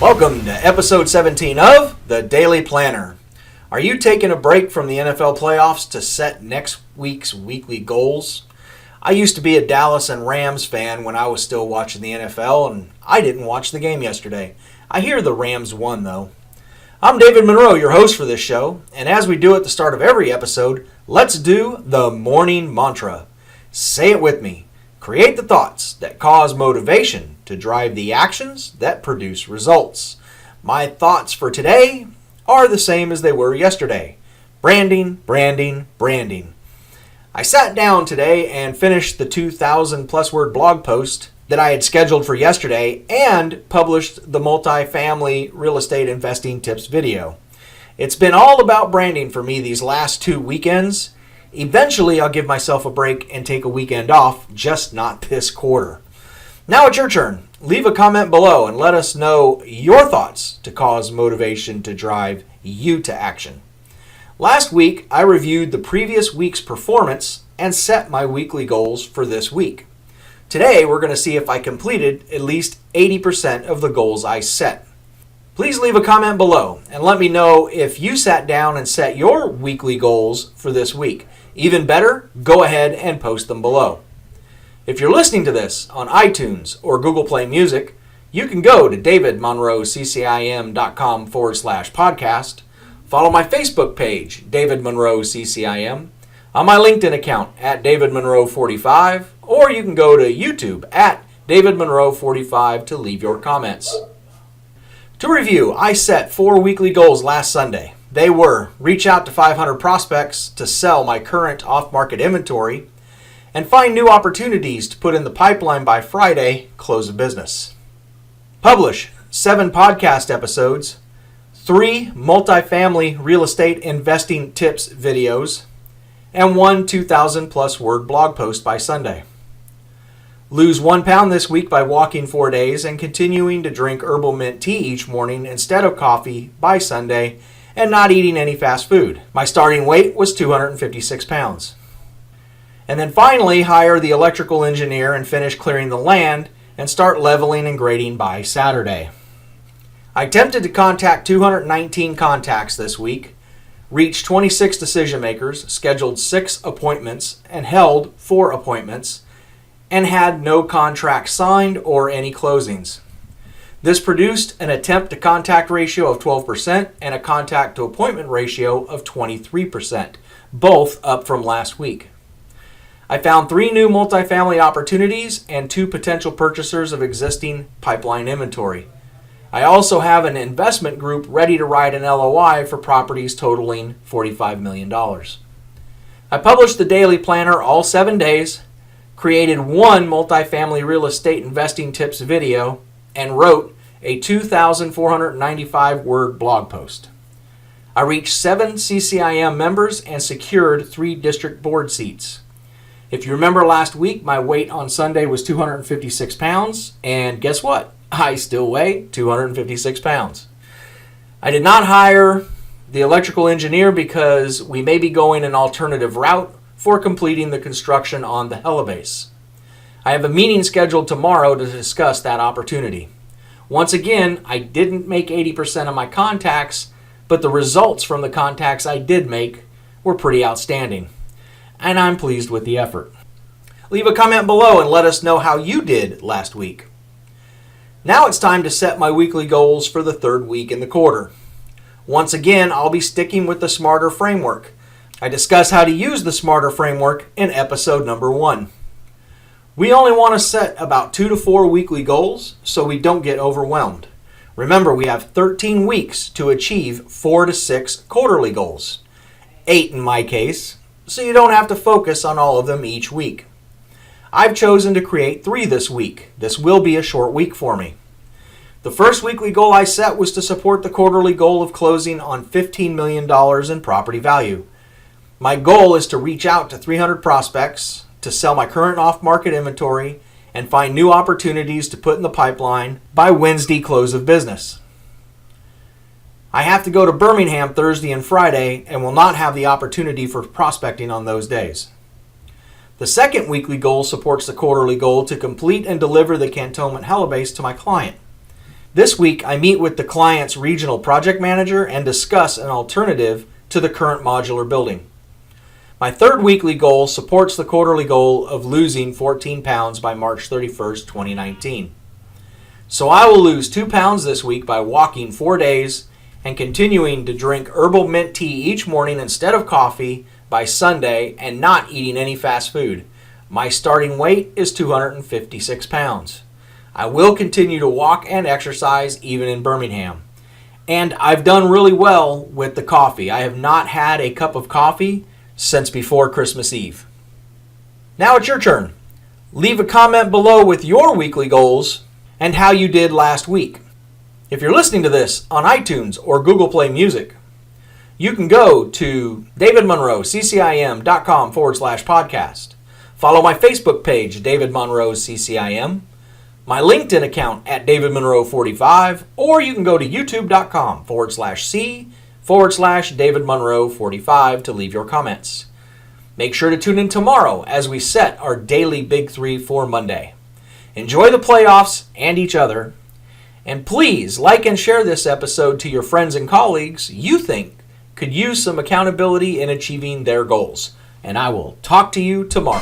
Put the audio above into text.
Welcome to episode 17 of The Daily Planner. Are you taking a break from the NFL playoffs to set next week's weekly goals? I used to be a Dallas and Rams fan when I was still watching the NFL, and I didn't watch the game yesterday. I hear the Rams won, though. I'm David Monroe, your host for this show, and as we do at the start of every episode, let's do the morning mantra. Say it with me. Create the thoughts that cause motivation to drive the actions that produce results. My thoughts for today are the same as they were yesterday. Branding, branding, branding. I sat down today and finished the 2,000 plus word blog post that I had scheduled for yesterday and published the Multifamily Real Estate Investing Tips video. It's been all about branding for me these last 2 weekends. Eventually, I'll give myself a break and take a weekend off, just not this quarter. Now it's your turn. Leave a comment below and let us know your thoughts to cause motivation to drive you to action. Last week, I reviewed the previous week's performance and set my weekly goals for this week. Today, we're going to see if I completed at least 80% of the goals I set. Please leave a comment below and let me know if you sat down and set your weekly goals for this week. Even better, go ahead and post them below. If you're listening to this on iTunes or Google Play Music, you can go to davidmonroeccim.com/podcast. Follow my Facebook page, David Monroe CCIM, on my LinkedIn account at David Monroe 45, or you can go to YouTube at David Monroe 45 to leave your comments. To review, I set 4 weekly goals last Sunday. They were reach out to 500 prospects to sell my current off-market inventory and find new opportunities to put in the pipeline by Friday, close of business. Publish 7 podcast episodes, 3 multifamily real estate investing tips videos, and 1 2,000 plus word blog post by Sunday. Lose 1 pound this week by walking 4 days and continuing to drink herbal mint tea each morning instead of coffee by Sunday, and not eating any fast food. My starting weight was 256 pounds. And then finally, hire the electrical engineer and finish clearing the land and start leveling and grading by Saturday. I attempted to contact 219 contacts this week, reached 26 decision makers, scheduled 6 appointments, and held 4 appointments, and had no contract signed or any closings. This produced an attempt to contact ratio of 12% and a contact to appointment ratio of 23%, both up from last week. I found 3 new multifamily opportunities and 2 potential purchasers of existing pipeline inventory. I also have an investment group ready to write an LOI for properties totaling $45 million. I published the Daily Planner all 7 days, created 1 multifamily real estate investing tips video, and wrote a 2,495 word blog post. I reached 7 CCIM members and secured 3 district board seats. If you remember last week, my weight on Sunday was 256 pounds, and guess what? I still weigh 256 pounds. I did not hire the electrical engineer because we may be going an alternative route for completing the construction on the helibase. I have a meeting scheduled tomorrow to discuss that opportunity. Once again, I didn't make 80% of my contacts, but the results from the contacts I did make were pretty outstanding, and I'm pleased with the effort. Leave a comment below and let us know how you did last week. Now it's time to set my weekly goals for the 3rd week in the quarter. Once again, I'll be sticking with the SMARTER framework. I discuss how to use the SMARTER framework in episode number 1. We only want to set about 2 to 4 weekly goals so we don't get overwhelmed. Remember, we have 13 weeks to achieve 4 to 6 quarterly goals. 8 in my case, so you don't have to focus on all of them each week. I've chosen to create 3 this week. This will be a short week for me. The first weekly goal I set was to support the quarterly goal of closing on $15 million in property value. My goal is to reach out to 300 prospects, to sell my current off-market inventory, and find new opportunities to put in the pipeline by Wednesday close of business. I have to go to Birmingham Thursday and Friday and will not have the opportunity for prospecting on those days. The second weekly goal supports the quarterly goal to complete and deliver the Cantonment Helibase to my client. This week, I meet with the client's regional project manager and discuss an alternative to the current modular building. My third weekly goal supports the quarterly goal of losing 14 pounds by March 31st, 2019. So I will lose 2 pounds this week by walking 4 days and continuing to drink herbal mint tea each morning instead of coffee by Sunday and not eating any fast food. My starting weight is 256 pounds. I will continue to walk and exercise even in Birmingham. And I've done really well with the coffee. I have not had a cup of coffee since before Christmas Eve. Now it's your turn. Leave a comment below with your weekly goals and how you did last week. If you're listening to this on iTunes or Google Play Music, you can go to davidmonroeccim.com/podcast. Follow my Facebook page, David Monroe CCIM, my LinkedIn account at David Monroe 45, or you can go to youtube.com/C/David Monroe 45 to leave your comments. Make sure to tune in tomorrow as we set our daily Big Three for Monday. Enjoy the playoffs and each other. And please like and share this episode to your friends and colleagues you think could use some accountability in achieving their goals. And I will talk to you tomorrow.